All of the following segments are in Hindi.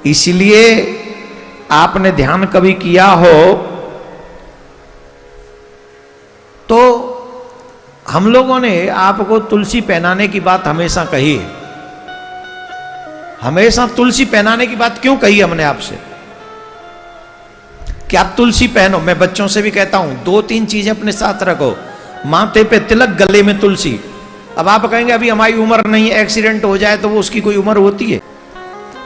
इसलिए आपने ध्यान कभी किया हो तो हम लोगों ने आपको तुलसी पहनाने की बात हमेशा कही है। हमेशा तुलसी पहनाने की बात क्यों कही हमने आपसे कि आप तुलसी पहनो। मैं बच्चों से भी कहता हूं 2-3 चीजें अपने साथ रखो, माथे पे तिलक, गले में तुलसी। अब आप कहेंगे अभी हमारी उम्र नहीं है, एक्सीडेंट हो जाए तो वो उसकी कोई उम्र होती है?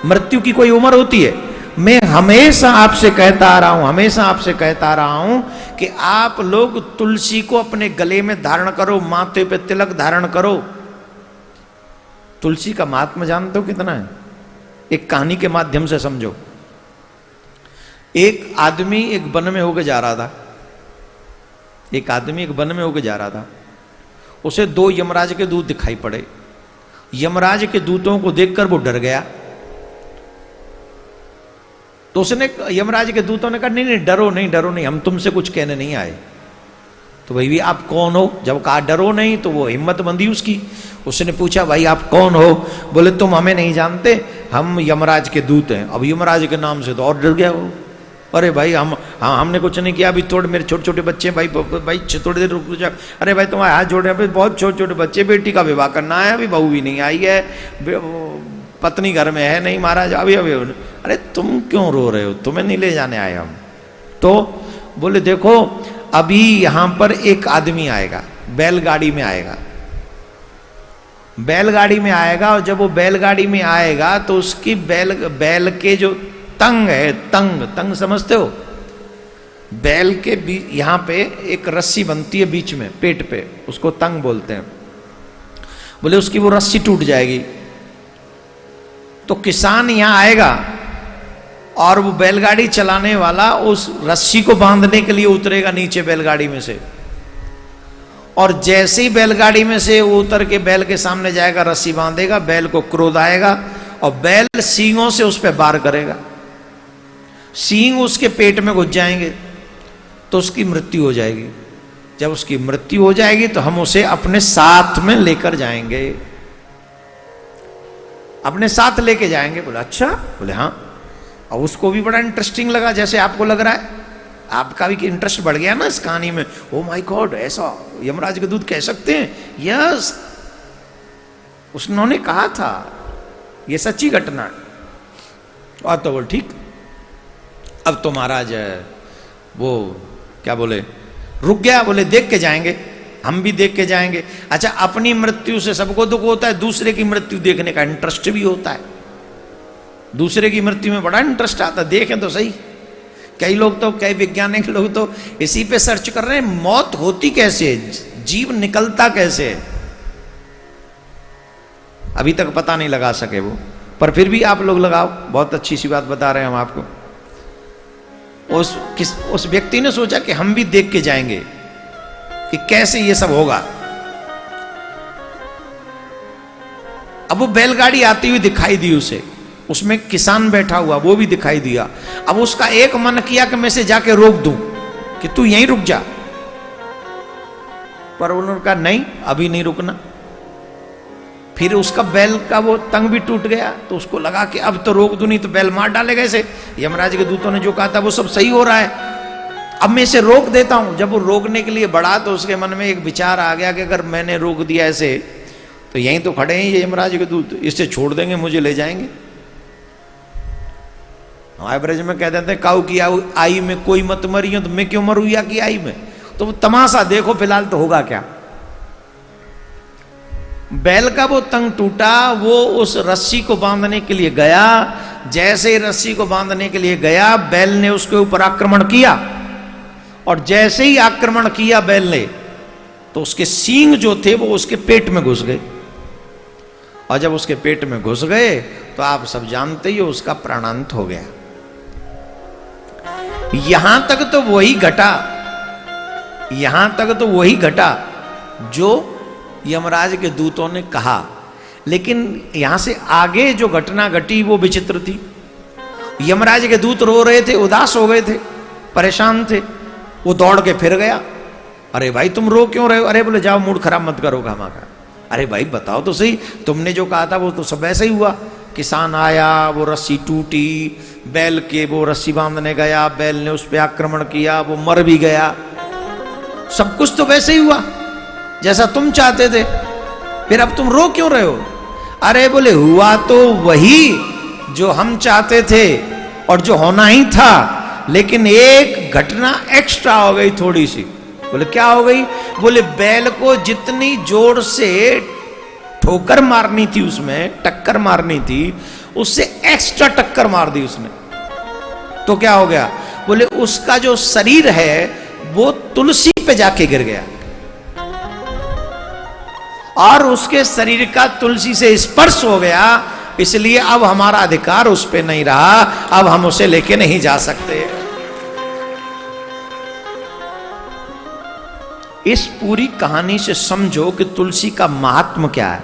मृत्यु की कोई उम्र होती है? मैं हमेशा आपसे कहता आ रहा हूं कि आप लोग तुलसी को अपने गले में धारण करो, माथे पे तिलक धारण करो। तुलसी का महात्मा जानते हो कितना है? एक कहानी के माध्यम से समझो। एक आदमी एक वन में होकर जा रहा था। उसे 2 यमराज के दूत दिखाई पड़े। यमराज के दूतों को देखकर वो डर गया। तो उसने, यमराज के दूतों ने कहा नहीं डरो नहीं, हम तुमसे कुछ कहने नहीं आए। तो भाई आप कौन हो? जब कहा डरो नहीं तो वो हिम्मत बंधी उसकी। उसने पूछा भाई आप कौन हो? बोले तुम हमें नहीं जानते, हम यमराज के दूत हैं। अब यमराज के नाम से तो और डर गया वो। अरे भाई हमने कुछ नहीं किया, अभी थोड़े मेरे छोटे छोटे बच्चे, भाई थोड़ी देर रुक जा। अरे भाई तुम्हारे हाथ जोड़े, अभी बहुत छोटे छोटे बच्चे, बेटी का विवाह करना है, अभी बहू भी नहीं आई है, पत्नी घर में है नहीं महाराज, अभी अरे तुम क्यों रो रहे हो? तुम्हें नहीं ले जाने आए हम। तो बोले देखो अभी यहां पर एक आदमी आएगा, बैलगाड़ी में आएगा, और जब वो बैलगाड़ी में आएगा तो उसकी बैल के जो तंग है, तंग समझते हो? बैल के बीच यहां पे एक रस्सी बनती है बीच में, पेट पे, उसको तंग बोलते हैं। बोले उसकी वो रस्सी टूट जाएगी तो किसान यहां आएगा और वो बैलगाड़ी चलाने वाला उस रस्सी को बांधने के लिए उतरेगा नीचे बैलगाड़ी में से। और जैसे ही बैलगाड़ी में से उतर के बैल के सामने जाएगा, रस्सी बांधेगा, बैल को क्रोध आएगा और बैल सींगों से उस पर वार करेगा। सींग उसके पेट में घुस जाएंगे तो उसकी मृत्यु हो जाएगी। जब उसकी मृत्यु हो जाएगी तो हम उसे अपने साथ में लेकर जाएंगे, अपने साथ लेके जाएंगे। बोला अच्छा? बोले हाँ। और उसको भी बड़ा इंटरेस्टिंग लगा जैसे आपको लग रहा है। आपका भी इंटरेस्ट बढ़ गया ना इस कहानी में। ओ माय गॉड, ऐसा यमराज के दूत कह सकते हैं? यस, उन्होंने कहा था, ये सच्ची घटना है। और तो बोल ठीक, अब तो महाराज वो क्या बोले, रुक गया। बोले देख के जाएंगे, हम भी देख के जाएंगे। अच्छा, अपनी मृत्यु से सबको दुख होता है, दूसरे की मृत्यु देखने का इंटरेस्ट भी होता है। दूसरे की मृत्यु में बड़ा इंटरेस्ट आता है, देखें तो सही। कई लोग तो, कई वैज्ञानिक लोग तो इसी पे सर्च कर रहे हैं, मौत होती कैसे है, जीव निकलता कैसे है। अभी तक पता नहीं लगा सके वो, पर फिर भी आप लोग लगाओ, बहुत अच्छी सी बात बता रहे हैं हम आपको। उस व्यक्ति ने सोचा कि हम भी देख के जाएंगे कि कैसे ये सब होगा। अब वो बैलगाड़ी आती हुई दिखाई दी उसे, उसमें किसान बैठा हुआ वो भी दिखाई दिया। अब उसका एक मन किया कि मैं से जाके रोक दूं कि तू यहीं रुक जा, पर उन्होंने कहा नहीं, अभी नहीं रुकना। फिर उसका बैल का वो तंग भी टूट गया तो उसको लगा कि अब तो रोक दूं, नहीं तो बैल मार डालेगा इसे। यमराज के दूतों ने जो कहा था वो सब सही हो रहा है, अब मैं इसे रोक देता हूं। जब वो रोकने के लिए बढ़ा तो उसके मन में एक विचार आ गया कि अगर मैंने रोक दिया ऐसे तो यहीं तो खड़े हैं ये यमराज के दूत, इससे छोड़ देंगे, मुझे ले जाएंगे। हमारे ब्रज में कह देते हैं काऊ की आई में कोई मत मरी हो, तो मैं क्यों मरूं या की आई में। तो तमाशा देखो फिलहाल तो होगा क्या। बैल का वो तंग टूटा, वो उस रस्सी को बांधने के लिए गया। जैसे ही रस्सी को बांधने के लिए गया, बैल ने उसके ऊपर आक्रमण किया, और जैसे ही आक्रमण किया बैल ने, तो उसके सींग जो थे वो उसके पेट में घुस गए। और जब उसके पेट में घुस गए तो आप सब जानते ही हो, उसका प्राणांत हो गया। यहां तक तो वही घटा जो यमराज के दूतों ने कहा, लेकिन यहां से आगे जो घटना घटी वो विचित्र थी। यमराज के दूत रो रहे थे, उदास हो गए थे, परेशान थे। वो दौड़ के फिर गया, अरे भाई तुम रो क्यों रहे हो? अरे बोले जाओ, मूड खराब मत करो खामा का। अरे भाई बताओ तो सही, तुमने जो कहा था वो तो सब ऐसा ही हुआ, किसान आया, वो रस्सी टूटी, बैल के वो रस्सी बांधने गया, बैल ने उस पर आक्रमण किया, वो मर भी गया। सब कुछ तो वैसे ही हुआ जैसा तुम चाहते थे, फिर अब तुम रो क्यों रहे हो? अरे बोले हुआ तो वही जो हम चाहते थे और जो होना ही था, लेकिन एक घटना एक्स्ट्रा हो गई थोड़ी सी। बोले क्या हो गई? बोले बैल को जितनी जोर से ठोकर मारनी थी, उसमें टक्कर मारनी थी, उससे एक्स्ट्रा टक्कर मार दी उसने। तो क्या हो गया? बोले उसका जो शरीर है वो तुलसी पे जाके गिर गया और उसके शरीर का तुलसी से स्पर्श हो गया, इसलिए अब हमारा अधिकार उस पे नहीं रहा, अब हम उसे लेके नहीं जा सकते। इस पूरी कहानी से समझो कि तुलसी का महात्म क्या है।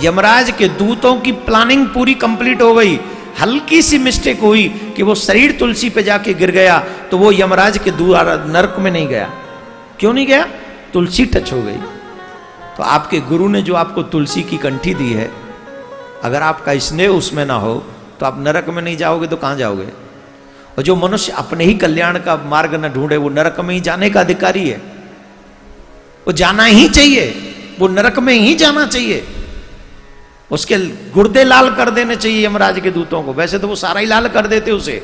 यमराज के दूतों की प्लानिंग पूरी कंप्लीट हो गई, हल्की सी मिस्टेक हुई कि वो शरीर तुलसी पे जाके गिर गया, तो वो यमराज के द्वारा नरक में नहीं गया। क्यों नहीं गया? तुलसी टच हो गई। तो आपके गुरु ने जो आपको तुलसी की कंठी दी है, अगर आपका स्नेह उसमें ना हो तो आप नरक में नहीं जाओगे तो कहां जाओगे? और जो मनुष्य अपने ही कल्याण का मार्ग न ढूंढे वो नरक में ही जाने का अधिकारी है। वो जाना ही चाहिए, वो नरक में ही जाना चाहिए। उसके गुर्दे लाल कर देने चाहिए यमराज के दूतों को। वैसे तो वो सारा ही लाल कर देते उसे,